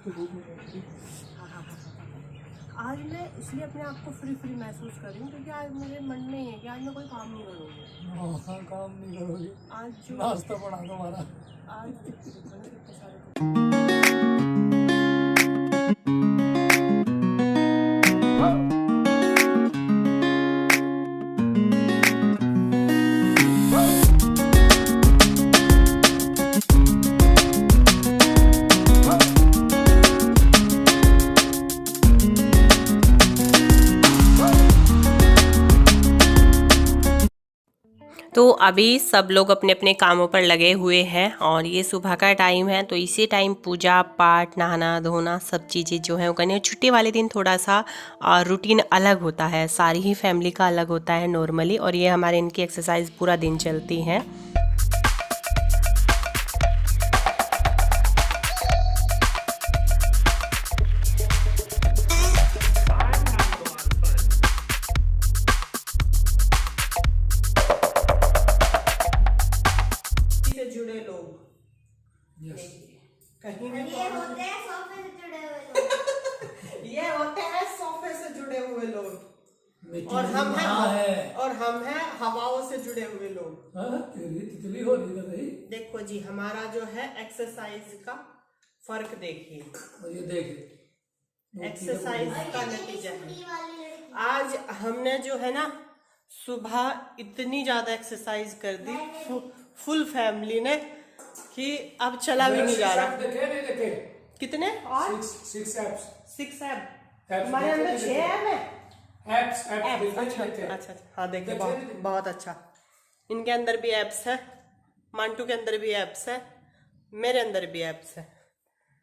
आज मैं इसलिए अपने आप को फ्री फ्री महसूस कर रही हूँ क्योंकि आज मेरे मन में है कि आज मैं कोई काम नहीं करूँगी। काम नहीं करोगी? आज जो नाश्ता बना तुम्हारा आज कितने सारे तो अभी सब लोग अपने अपने कामों पर लगे हुए हैं और ये सुबह का टाइम है, तो इसी टाइम पूजा पाठ नहाना धोना सब चीज़ें जो है वो करनी है। छुट्टी वाले दिन थोड़ा सा रूटीन अलग होता है, सारी ही फैमिली का अलग होता है नॉर्मली, और ये हमारे इनकी एक्सरसाइज पूरा दिन चलती है। जुड़े लोग कहीं भी ये होते हैं सोफे से जुड़े हुए लोग। ये होते हैं सोफे से जुड़े हुए लोग, और हम हैं हवाओं से जुड़े हुए लोग। तितली हो रही है। देखो जी, हमारा जो है एक्सरसाइज का फर्क देखिए, ये देख एक्सरसाइज का नतीजा है। आज हमने जो है ना सुबह इतनी ज्यादा एक्सरसाइज कर दी फुल फैमिली ने कि अब चला भी नहीं जा रहा। देखे कितने? और 6 ऐप हमारे अंदर 6 ऐप है। अच्छा, हाँ देखिए बहुत अच्छा। इनके अंदर भी एप्स है, मांटू के अंदर भी एप्स है, मेरे अंदर भी एप्स है,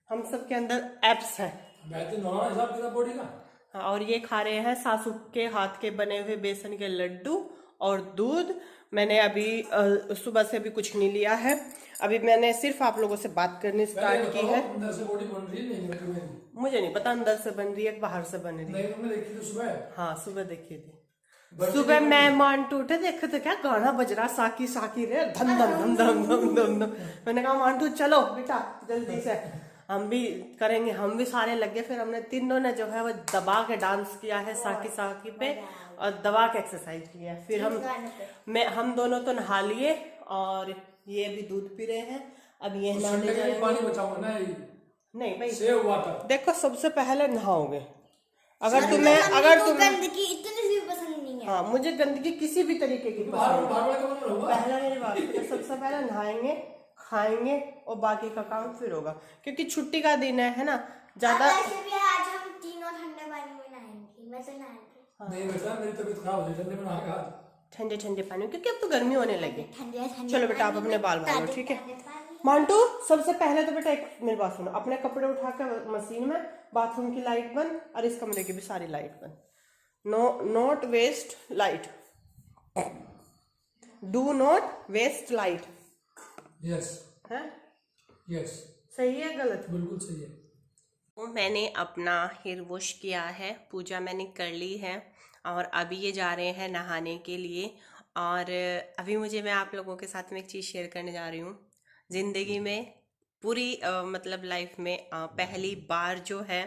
हम सब के अंदर एप्स है। बॉडी का। हाँ, और ये खा रहे हैं सासू के हाथ के बने हुए बेसन के लड्डू और दूध। मैंने अभी सुबह से भी कुछ नहीं लिया है, अभी मैंने सिर्फ आप लोगों से बात करनी स्टार्ट की है। अंदर से बॉडी बन रही है नहीं? मुझे नहीं पता अंदर से बन रही है बाहर से बन रही है। नहीं, तुमने देखी थी सुबह? हाँ सुबह देखी थी। सुबह मैं मांटू उठे, देखे तो क्या गाना बज रहा, साकी साकी रे धम धम धम धम धम धम धम। मैंने कहा मांटू चलो बेटा जल्दी से हम भी करेंगे, हम भी सारे लगे। फिर हमने तीनों ने जो है वो दबा के डांस किया है साकी साकी पे, और दबा के एक्सरसाइज किया है। फिर हम दोनों तो नहा लिए और ये भी दूध पी रहे हैं। अब ये नहाने जाएंगे। पानी बचाओगे ना? नहीं भाई, सेव वाटर। देखो सबसे पहले नहाओगे। अगर गंदगी इतनी सी पसंद नहीं है। हाँ, मुझे गंदगी किसी भी तरीके की पसंद नहीं। पहला मेरी बात है, सबसे पहले नहाएंगे खाएंगे और बाकी का काम फिर होगा, क्योंकि छुट्टी का दिन है ना ज्यादा। वैसे भी आज हम तीनों ठंडे पानी में नहाएंगे। मैं तो नहाएंगे। नहीं बेटा, मेरी तबीयत खराब हो गई ठंडे में नहा के। ठंडे ठंडे पानी में, क्योंकि अब तो गर्मी होने लगी। ठंडे चलो बेटा आप अपने बाल बांधो, ठीक है। मांटू सबसे पहले तो बेटा एक मेरी बात सुनो, अपने कपड़े उठा कर मशीन में, बाथरूम की लाइट बंद और इस कमरे की भी सारी लाइट बंद। Not waste light, do not waste light. Yes है, यस, सही है गलत? बिल्कुल सही है। तो मैंने अपना हेयर वॉश किया है, पूजा मैंने कर ली है और अभी ये जा रहे हैं नहाने के लिए। और अभी मैं आप लोगों के साथ में एक चीज़ शेयर करने जा रही हूँ। ज़िंदगी में पूरी मतलब लाइफ में पहली बार जो है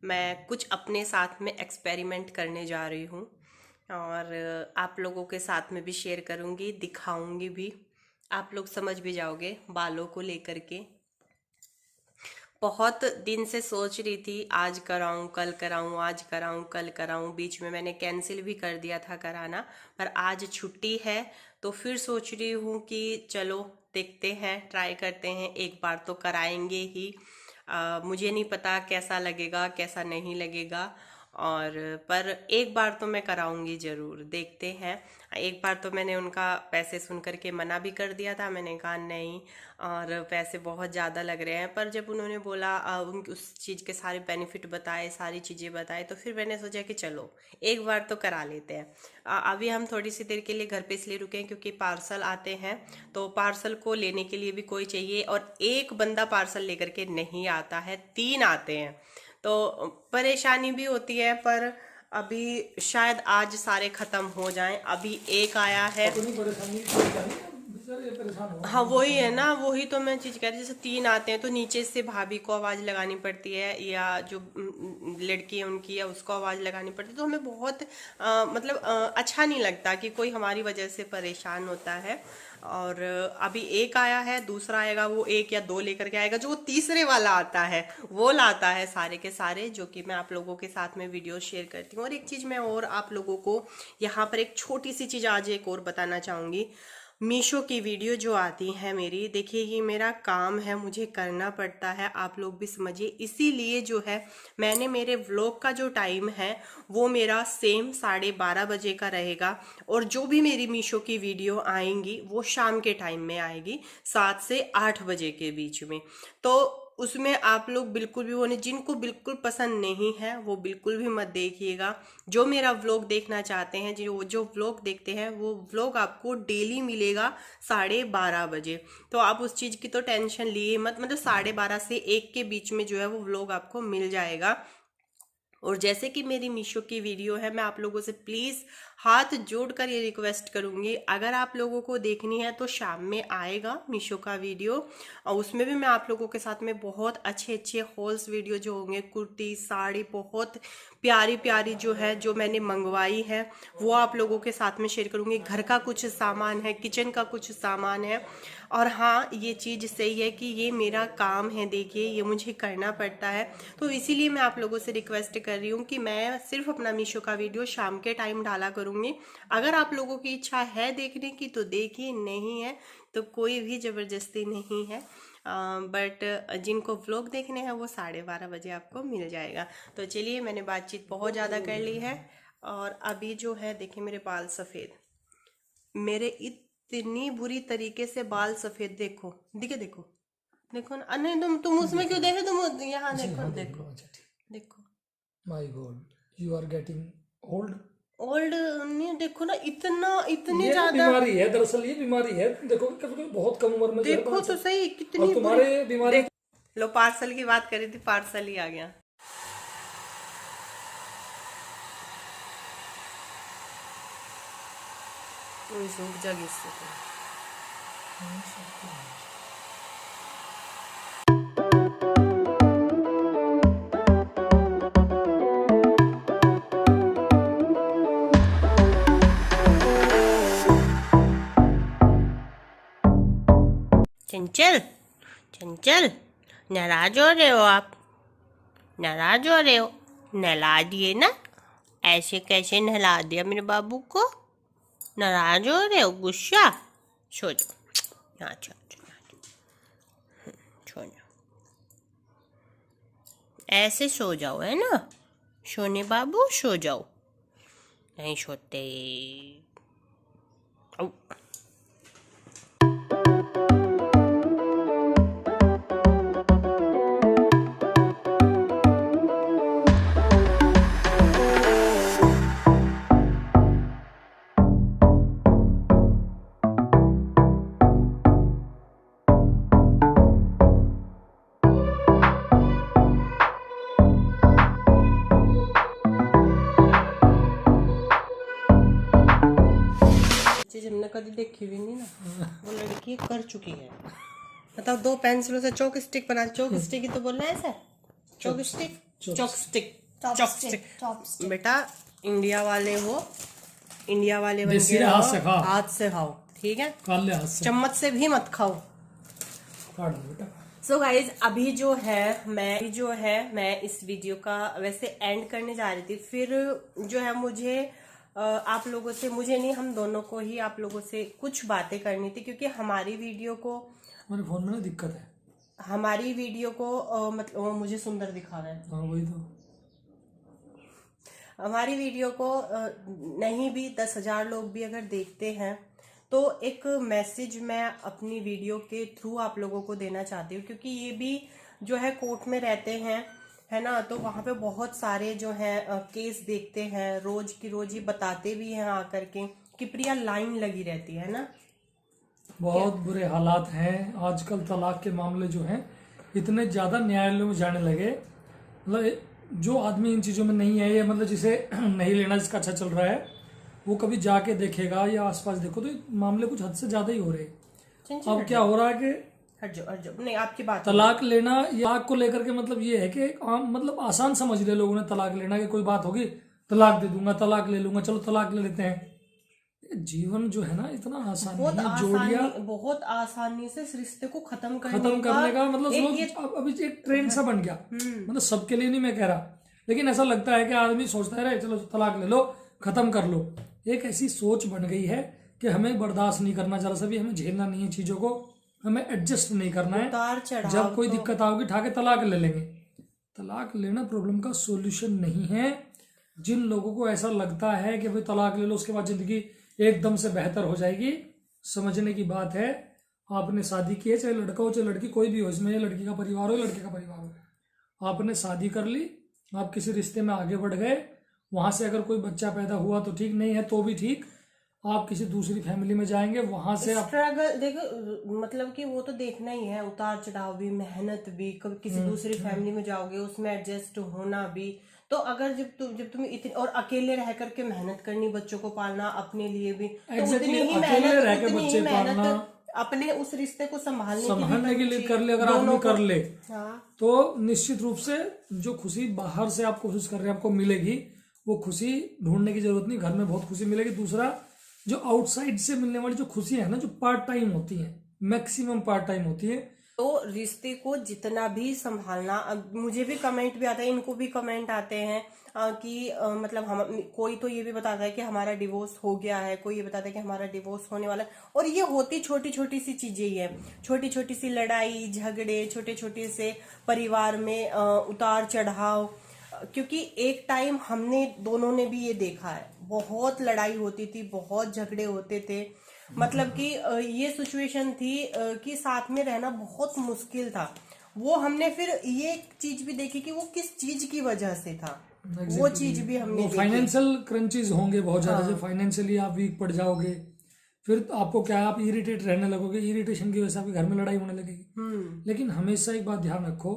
मैं कुछ अपने साथ में एक्सपेरिमेंट करने जा रही हूँ, और आप लोगों के साथ में भी शेयर करूँगी, दिखाऊँगी भी, आप लोग समझ भी जाओगे बालों को लेकर के। बहुत दिन से सोच रही थी आज कराऊं कल कराऊं, आज कराऊं कल कराऊं। बीच में मैंने कैंसिल भी कर दिया था कराना, पर आज छुट्टी है तो फिर सोच रही हूँ कि चलो देखते हैं, ट्राई करते हैं, एक बार तो कराएंगे ही। मुझे नहीं पता कैसा लगेगा कैसा नहीं लगेगा, और पर एक बार तो मैं कराऊंगी ज़रूर, देखते हैं। एक बार तो मैंने उनका पैसे सुन करके मना भी कर दिया था, मैंने कहा नहीं और पैसे बहुत ज़्यादा लग रहे हैं। पर जब उन्होंने बोला उस चीज़ के सारे बेनिफिट बताए, सारी चीज़ें बताए, तो फिर मैंने सोचा कि चलो एक बार तो करा लेते हैं। अभी हम थोड़ी सी देर के लिए घर पे इसलिए रुके हैं क्योंकि पार्सल आते हैं, तो पार्सल को लेने के लिए भी कोई चाहिए, और एक बंदा पार्सल लेकर के नहीं आता है, 3 आते हैं, तो परेशानी भी होती है। पर अभी शायद आज सारे ख़त्म हो जाएं। अभी एक आया है, ये परेशान हो। हाँ वही है ना, वही तो मैं चीज कह रही, जैसे 3 आते हैं तो नीचे से भाभी को आवाज लगानी पड़ती है, या जो लड़की है उनकी या उसको आवाज लगानी पड़ती है, तो हमें बहुत मतलब अच्छा नहीं लगता कि कोई हमारी वजह से परेशान होता है। और अभी एक आया है, दूसरा आएगा, वो 1 या 2 लेकर के आएगा, जो वो तीसरे वाला आता है वो लाता है सारे के सारे, जो कि मैं आप लोगों के साथ में वीडियो शेयर करती हूँ। और एक चीज मैं और आप लोगों को यहाँ पर एक छोटी सी चीज आज एक और बताना चाहूंगी। मीशो की वीडियो जो आती है मेरी, देखिए ये मेरा काम है, मुझे करना पड़ता है, आप लोग भी समझिए। इसीलिए जो है मैंने मेरे व्लॉग का जो टाइम है वो मेरा सेम 12:30 बजे का रहेगा, और जो भी मेरी मीशो की वीडियो आएंगी वो शाम के टाइम में आएगी, 7 से 8 बजे के बीच में। तो उसमें आप लोग बिल्कुल भी वो नहीं, जिनको बिल्कुल पसंद नहीं है वो बिल्कुल भी मत देखिएगा। जो मेरा व्लॉग देखना चाहते हैं, जो व्लॉग देखते हैं, वो व्लॉग आपको डेली मिलेगा 12:30 बजे। तो आप उस चीज़ की तो टेंशन लिए मत, मतलब 12:30 से 1 के बीच में जो है वो व्लॉग आपको मिल जाएगा। और जैसे कि मेरी मीशो की वीडियो है, मैं आप लोगों से प्लीज़ हाथ जोड़कर ये रिक्वेस्ट करूंगी, अगर आप लोगों को देखनी है तो शाम में आएगा मीशो का वीडियो, और उसमें भी मैं आप लोगों के साथ में बहुत अच्छे अच्छे हॉल्स वीडियो जो होंगे, कुर्ती साड़ी बहुत प्यारी प्यारी जो है, जो मैंने मंगवाई है वो आप लोगों के साथ में शेयर करूंगी। घर का कुछ सामान है, किचन का कुछ सामान है। और हाँ, ये चीज़ सही है कि ये मेरा काम है, देखिए ये मुझे करना पड़ता है, तो इसीलिए मैं आप लोगों से रिक्वेस्ट कर रही हूँ कि मैं सिर्फ अपना मीशो का वीडियो शाम के टाइम डाला करूँगी। अगर आप लोगों की इच्छा है देखने की तो देखिए, नहीं है तो कोई भी ज़बरदस्ती नहीं है। बट जिनको व्लॉग देखने हैं वो 12:30 बजे आपको मिल जाएगा। तो चलिए, मैंने बातचीत बहुत ज़्यादा कर ली है, और अभी जो है देखिए मेरे बाल सफ़ेद, मेरे इतनी बुरी तरीके से बाल सफ़ेद, देखो देखो देखो देखो ना। नहीं तुम उसमें क्यों देखे, तुम यहाँ देखो देखो अच्छा ठीक। देखो। My god, you are getting old. Old नहीं, देखो ना इतनी ये ज्यादा बीमारी है, दरअसल ये बीमारी है। देखो कभी बहुत कम उम्र में देखो तो सही कितनी और तुम्हारे बीमारी। लो, पार्सल की बात करी थी, पार्सल ही आ गया। सूख जा इससे तो। चंचल चंचल, नाराज हो रहे हो आप? नाराज हो रहे हो? नहला दिए ना, ऐसे कैसे नहला दिया मेरे बाबू को? नाराज हो रहे हो? गुस्सा? सो जाओ, यहाँ सो जाओ, ऐसे सो जाओ, है ना? सोने बाबू, सो जाओ। नहीं सोते। चीज हमने कभी देखी भी नहीं ना, वो लड़की कर चुकी है। मतलब 2 पेंसिलों से चौक स्टिक बना, चौक स्टिक ही तो बोलना है सर, चौक स्टिक, चौक स्टिक, चौक स्टिक। बेटा इंडिया वाले हो, इंडिया वाले बन के हाथ से खाओ, हाथ से खाओ, ठीक है? काले हाथ से, चम्मच से भी मत खाओ। काट दो बेटा। सो गाइज, अभी जो है मैं इस वीडियो का वैसे एंड करने जा रही थी, फिर जो है मुझे आप लोगों से, मुझे नहीं, हम दोनों को ही आप लोगों से कुछ बातें करनी थी, क्योंकि हमारी वीडियो को, हमारे फोन में ना दिक्कत है, हमारी वीडियो को मतलब वो मुझे सुंदर दिखा रहा है। हाँ वही तो। हमारी वीडियो को नहीं भी 10,000 लोग भी अगर देखते हैं तो एक मैसेज मैं अपनी वीडियो के थ्रू आप लोगों को देना चाहती हूँ, क्योंकि ये भी जो है कोर्ट में रहते हैं, है ना? तो वहाँ पे बहुत सारे जो है केस देखते हैं, रोज की रोज ही बताते भी हैं आकर के कि प्रिया लाइन लगी रहती है ना। बहुत बुरे हालात हैं आजकल। तलाक के मामले जो हैं इतने ज्यादा न्यायालयों में जाने लगे, मतलब जो आदमी इन चीजों में नहीं है, ये मतलब जिसे नहीं लेना, जिसका अच्छा चल रहा है, वो कभी जाके देखेगा या आसपास देखो तो मामले कुछ हद से ज्यादा ही हो रहे हैं। अब क्या हो रहा है कि हट जाओ, नहीं आपकी बात तलाक लेना, तलाक को लेकर के मतलब ये है कि आम मतलब आसान समझ लिया लोगों ने तलाक लेना, कि कोई बात होगी तलाक दे दूंगा, तलाक ले लूंगा, चलो तलाक ले लेते हैं। जीवन जो है ना इतना आसान नहीं है, जोड़ियां बहुत आसानी से इस रिश्ते को खत्म खत्म करने का मतलब एक लोग अभी एक ट्रेंड सा बन गया। मतलब सबके लिए नहीं मैं कह रहा, लेकिन ऐसा लगता है कि आदमी सोचता है चलो तलाक ले लो, खत्म कर लो। एक ऐसी सोच बन गई है कि हमें बर्दाश्त नहीं करना, जरा सा भी हमें झेलना नहीं है चीजों को, हमें एडजस्ट नहीं करना है। उतार चढ़ाव जब कोई दिक्कत आओगी ठाके तलाक ले लेंगे। तलाक लेना प्रॉब्लम का सॉल्यूशन नहीं है। जिन लोगों को ऐसा लगता है कि भाई तलाक ले लो उसके बाद जिंदगी एकदम से बेहतर हो जाएगी, समझने की बात है, आपने शादी की है, चाहे लड़का हो चाहे लड़की, कोई भी हो, इसमें लड़की का परिवार हो लड़के का परिवार हो, आपने शादी कर ली, आप किसी रिश्ते में आगे बढ़ गए, वहां से अगर कोई बच्चा पैदा हुआ तो ठीक, नहीं है तो भी ठीक, आप किसी दूसरी फैमिली में जाएंगे, वहां से आप स्ट्रगल देखो, मतलब कि वो तो देखना ही है, उतार चढ़ाव भी, मेहनत भी, कभी किसी दूसरी फैमिली में जाओगे उसमें एडजस्ट होना भी। तो अगर जब तुम इतने और अकेले रह करके मेहनत करनी, बच्चों को पालना, अपने लिए भी, तो उतनी ही मेहनत अपने उस रिश्ते को संभालने के लिए कर ले, अगर आदमी कर ले हाँ। तो निश्चित रूप से जो खुशी बाहर से आप कोशिश कर रहे हैं आपको मिलेगी, वो खुशी ढूंढने की जरूरत नहीं, घर में बहुत खुशी मिलेगी। दूसरा, जो आउटसाइड से मिलने वाली जो खुशी है ना, जो पार्ट टाइम होती है, मैक्सिमम पार्ट टाइम होती है। तो रिश्ते को जितना भी संभालना, अब मुझे भी कमेंट भी आता है, इनको भी कमेंट आते हैं कि मतलब हम, कोई तो ये भी बताता है कि हमारा डिवोर्स हो गया है, कोई ये बताता है कि हमारा डिवोर्स होने वाला है, और ये होती छोटी छोटी सी चीजें ही है, छोटी छोटी सी लड़ाई झगड़े, छोटे छोटे से परिवार में उतार चढ़ाव। क्योंकि एक टाइम हमने दोनों ने भी ये देखा है, बहुत लड़ाई होती थी, बहुत झगड़े होते थे, मतलब कि ये सिचुएशन थी कि साथ में रहना बहुत मुश्किल था। वो हमने फिर ये चीज भी देखी कि वो किस चीज की वजह से था, वो चीज भी हमने देखी। फाइनेंशियल क्रंचेस होंगे बहुत ज्यादा, जब फाइनेंशियली आप वीक पड़ जाओगे, फिर आपको क्या है, आप इरिटेट रहने लगोगे, इरिटेशन की वजह से आपके घर में लड़ाई होने लगेगी। लेकिन हमेशा एक बात ध्यान रखो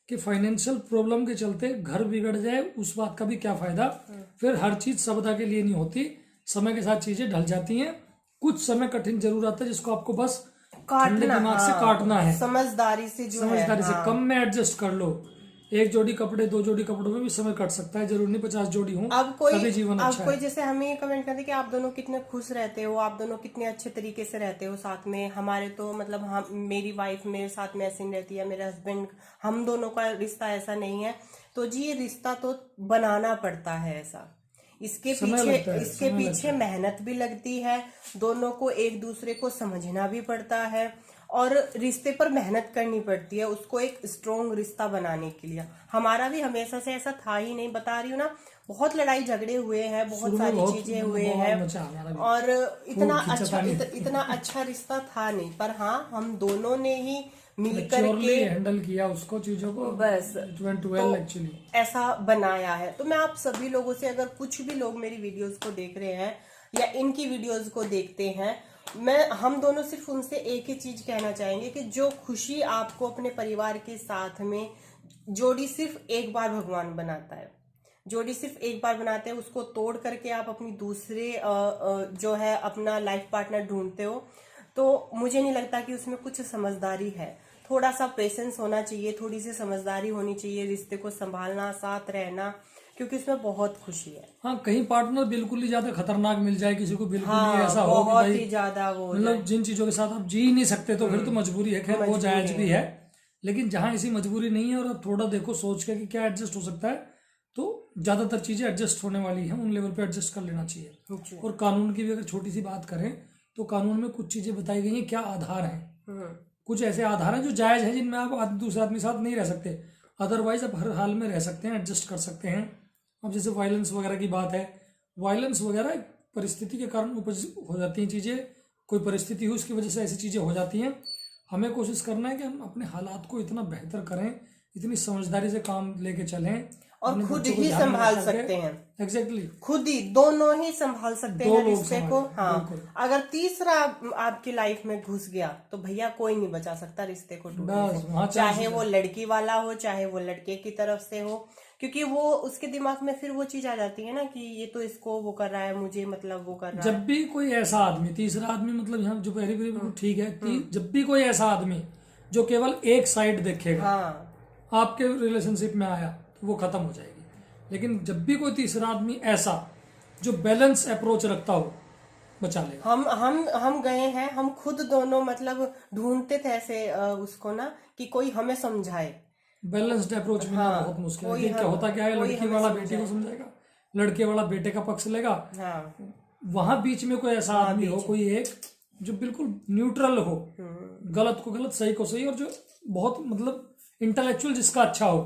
कि फाइनेंशियल प्रॉब्लम के चलते घर बिगड़ जाए, उस बात का भी क्या फायदा। फिर हर चीज सबदा के लिए नहीं होती, समय के साथ चीजें ढल जाती हैं। कुछ समय कठिन जरूर आता है जिसको आपको बस ठंडे दिमाग से काटना है, समझदारी से, जो समझदारी से। कम में एडजस्ट कर लो, एक जोड़ी कपड़े, दो जोड़ी कपड़ों में भी समय कट सकता है, जरूर नहीं 50 जोड़ी हो, तभी जीवन अच्छा है। जैसे हमें ये कमेंट करते कि आप दोनों कितने खुश रहते हो, आप दोनों कितने अच्छे तरीके से रहते हो साथ में। हमारे तो मतलब मेरी वाइफ मेरे साथ में ऐसे नहीं रहती है, मेरे हस्बैंड, हम दोनों का रिश्ता ऐसा नहीं है। तो जी ये रिश्ता तो बनाना पड़ता है ऐसा, इसके पीछे मेहनत भी लगती है, दोनों को एक दूसरे को समझना भी पड़ता है, और रिश्ते पर मेहनत करनी पड़ती है उसको एक स्ट्रॉन्ग रिश्ता बनाने के लिए। हमारा भी हमेशा से ऐसा था ही नहीं, बता रही हूँ ना, बहुत लड़ाई झगड़े हुए हैं, बहुत सारी चीजें हुए हैं, और इतना अच्छा रिश्ता था नहीं। पर हाँ, हम दोनों ने ही मिलकर के हैंडल किया उसको, चीजों को, बस एक्चुअली ऐसा बनाया है। तो मैं आप सभी लोगों से, अगर कुछ भी लोग मेरी वीडियोस को देख रहे हैं या इनकी वीडियोस को देखते हैं, हम दोनों सिर्फ उनसे एक ही चीज कहना चाहेंगे कि जो खुशी आपको अपने परिवार के साथ में, जोड़ी सिर्फ एक बार भगवान बनाता है, जोड़ी सिर्फ एक बार बनाते हैं, उसको तोड़ करके आप अपनी दूसरे जो है अपना लाइफ पार्टनर ढूंढते हो, तो मुझे नहीं लगता कि उसमें कुछ समझदारी है। थोड़ा सा पेशेंस होना चाहिए, थोड़ी सी समझदारी होनी चाहिए, रिश्ते को संभालना, साथ रहना, क्योंकि उसमें बहुत खुशी है। हाँ, कहीं पार्टनर बिल्कुल ही ज्यादा खतरनाक मिल जाए किसी को, बिल्कुल हाँ, ही ऐसा हो बहुत ही ज्यादा वो, मतलब जिन चीजों के साथ आप जी नहीं सकते, तो फिर तो मजबूरी है, खैर वो जायज भी है। लेकिन जहां ऐसी मजबूरी नहीं है और आप थोड़ा देखो सोच के कि क्या एडजस्ट हो सकता है, तो ज्यादातर चीजें एडजस्ट होने वाली है, उन लेवल पे एडजस्ट कर लेना चाहिए। और कानून की भी अगर छोटी सी बात करें तो कानून में कुछ चीजें बताई गई हैं, क्या आधार है, कुछ ऐसे आधार हैं जो जायज है, जिनमें आप दूसरे आदमी के साथ नहीं रह सकते, अदरवाइज आप हर हाल में रह सकते हैं, एडजस्ट कर सकते हैं। अब जैसे वायलेंस वगैरह की बात है, वायलेंस वगैरह परिस्थिति के कारण उपज हो जाती हैं चीजें, कोई परिस्थिति हुई उसकी वजह से ऐसी चीजें हो जाती हैं। हमें कोशिश करना है कि हम अपने हालात को इतना बेहतर करें, इतनी समझदारी से काम लेके चलें, और अपने खुद बच्चों को ही ध्यान में संभाल रख करके- सकते हैं। एग्जैक्टली खुद ही दोनों ही संभाल सकते दो हैं लोग रिश्ते को। संभालें, हाँ, बिल्कुल। अगर तीसरा आपकी लाइफ में घुस गया तो भैया कोई नहीं बचा सकता रिश्ते को टूटने बस, से। वहाँ चाहे chances वो लड़की वाला हो, चाहे वो लड़के की तरफ से हो, क्योंकि वो उसके दिमाग में फिर वो चीज आ जाती है ना कि ये तो इसको वो कर रहा है, मुझे मतलब वो कर रहा है। जब भी कोई ऐसा आदमी, तीसरा आदमी मतलब यहाँ जो पहले भी बिल्कुल ठीक है, जब भी कोई ऐसा आदमी जो केवल एक साइड देखेगा हाँ, आपके रिलेशनशिप में आया तो वो खत्म हो जाएगी। लेकिन जब भी कोई तीसरा आदमी ऐसा जो बैलेंस अप्रोच रखता हो, बचा लेगा। हम गए हैं, हम खुद दोनों मतलब ढूंढते थे ऐसे उसको ना कि कोई हमें समझाए। बैलेंस्ड अप्रोच मिलना हाँ, बहुत मुश्किल है। कोई देखिए, क्या होता क्या है, कोई लड़की हमें वाला समझाए। बेटी को समझाएगा, लड़के वाला बेटे का पक्ष लेगा। हाँ, वहां बीच में कोई ऐसा आदमी हो, कोई एक जो बिल्कुल न्यूट्रल हो, गलत को गलत, सही को सही, और जो बहुत मतलब इंटेलेक्चुअल जिसका अच्छा हो,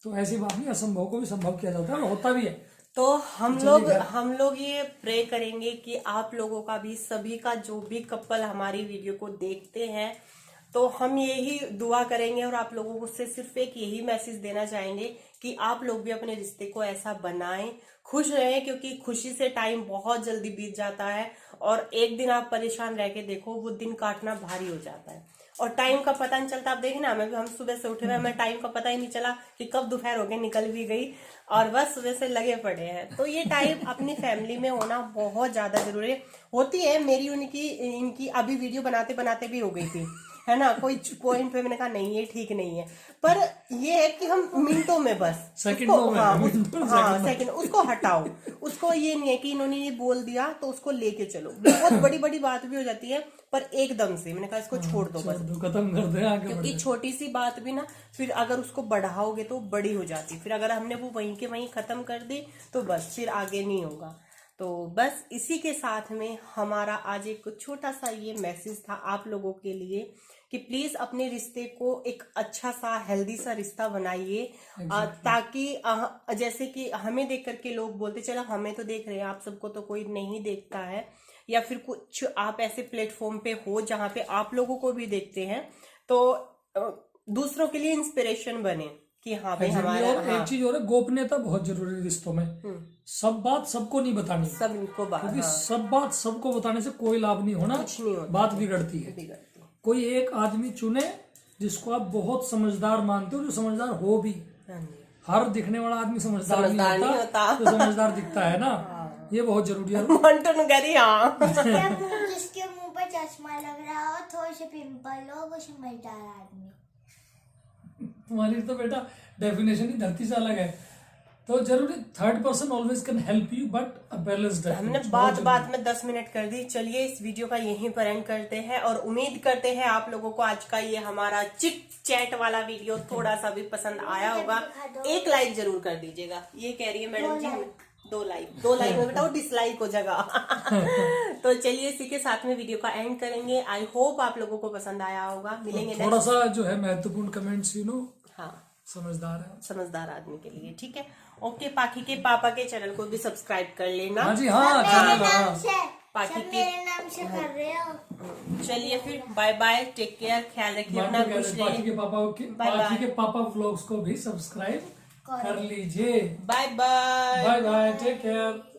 तो ऐसी बात नहीं, असंभव को भी संभव किया जाता है और होता भी है। तो हम लोग ये प्रे करेंगे कि आप लोगों का भी, सभी का, जो भी कपल हमारी वीडियो को देखते हैं, तो हम यही दुआ करेंगे और आप लोगों को से सिर्फ एक यही मैसेज देना चाहेंगे कि आप लोग भी अपने रिश्ते को ऐसा बनाएं, खुश रहें, क्योंकि खुशी से टाइम बहुत जल्दी बीत जाता है और एक दिन आप परेशान रह के देखो, वो दिन काटना भारी हो जाता है और टाइम का पता नहीं चलता। आप देखना, हम सुबह से उठे हुए, हमें टाइम का पता ही नहीं चला कि कब दोपहर हो गई, निकल भी गई और बस सुबह से लगे पड़े हैं। तो ये टाइम अपनी फैमिली में होना बहुत ज्यादा जरूरी होती है। मेरी उनकी इनकी अभी वीडियो बनाते बनाते भी हो गई थी, है ना, कोई पॉइंट पे मैंने कहा नहीं ये ठीक नहीं है, पर ये है कि हम मिनटों में बस सेकंडों में, सेकंड उसको हटाओ। उसको ये नहीं है कि इन्होंने ये बोल दिया तो उसको लेके चलो, बहुत बड़ी बड़ी बात भी हो जाती है, पर एकदम से मैंने कहा इसको छोड़ दो बस, खत्म कर दे आगे। क्योंकि छोटी सी बात भी ना फिर अगर उसको बढ़ाओगे तो बड़ी हो जाती, फिर अगर हमने वो वहीं के वहीं खत्म कर दी तो बस फिर आगे नहीं होगा। तो बस इसी के साथ में हमारा आज एक छोटा सा ये मैसेज था आप लोगों के लिए कि प्लीज अपने रिश्ते को एक अच्छा सा हेल्दी सा रिश्ता बनाइए, ताकि जैसे कि हमें देख करके लोग बोलते चलो हमें तो देख रहे हैं, आप सबको तो कोई नहीं देखता है, या फिर कुछ आप ऐसे प्लेटफॉर्म पे हो जहाँ पे आप लोगों को भी देखते हैं, तो दूसरों के लिए इंस्पिरेशन बने कि हाँ भाई हमारा। और एक चीज और है, गोपनीयता बहुत जरूरी है रिश्तों में। सब बात सबको नहीं बतानी, सबको बात, क्योंकि सब बात सबको बताने से कोई लाभ नहीं होना, कुछ नहीं होता, बात बिगड़ती है। कोई एक आदमी चुने जिसको आप बहुत समझदार मानते हो, जो समझदार हो भी। हर दिखने वाला आदमी समझदार नहीं होता, तो समझदार दिखता है ना, ये बहुत जरूरी है। जिसके मुंह पर चश्मा लग रहा हो, थोड़े से पिंपल हो, वो समझदार आदमी। तुम्हारी तो बेटा डेफिनेशन ही धरती से अलग है। तो जरूरी third person always can help you, but a balanced. हमने बात में 10 मिनट कर दी। चलिए इस वीडियो का यहीं पर एंड करते हैं और उम्मीद करते हैं आप लोगों को आज का ये हमारा चिट चैट वाला वीडियो थोड़ा सा भी पसंद आया होगा। एक लाइक जरूर कर दीजिएगा, ये कह रही है मैडम जी हमें। 2 लाइक में बताओ, डिसलाइक हो जाएगा। तो चलिए इसी के साथ में वीडियो का एंड करेंगे। आई होप आप लोगों को पसंद आया होगा। मिलेंगे थोड़ा सा जो है महत्वपूर्ण कमेंट्स, हाँ, समझदार आदमी के लिए, ठीक है। ओके, पाखी के पापा के चैनल को भी सब्सक्राइब कर लेना। हाँ जी, हाँ पाखी के मेरे नाम से कर रहे हो। चलिए फिर बाय बाय, टेक केयर, ख्याल रखिए अपना, खुश रहिए। पाखी के पापा व्लॉग्स को भी सब्सक्राइब कर लीजिए। Bye bye, bye bye, take care.